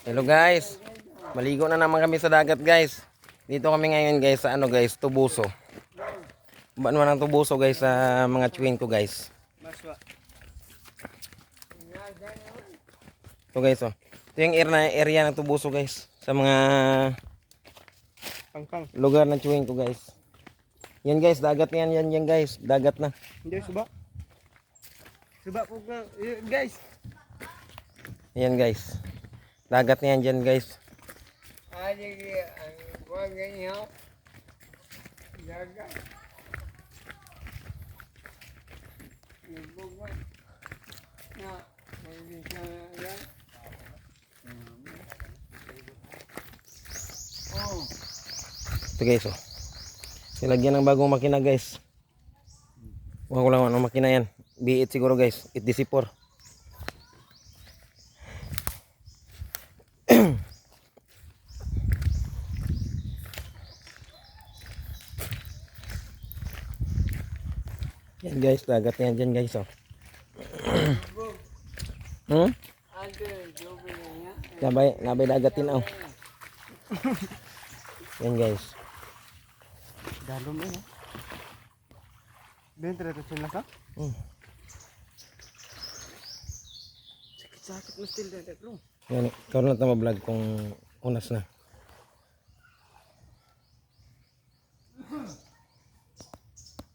Hello guys, maligo na naman kami sa dagat guys. Dito kami ngayon guys sa ano guys, Tubuso. Ba naman ang Tubuso guys sa mga chewin ko guys. Ito guys oh. Ito yung area ng Tubuso guys sa mga lugar ng chewin ko guys. Yan guys, dagat na yan guys, dagat na. Hindi suba. Suba po guys. Yan guys. Dagat na yan dyan guys. Ay, ang kuwan ganyan. Dagat. Nagbubuan. Na, may bisa na yan. Oh. Ito guys oh. Nilagyan ng bagong makina guys. Huwag ko lang ano makina yan. B8 siguro guys. 8DC4. Yan guys, dagat yan dyan guys oh. Nabay dagatin oh. Yan guys. Dalom eh. Bentre to sila ka? Sakit-sakit na still dada bro. Yan, ikaw na ito ma-vlog kung unas na.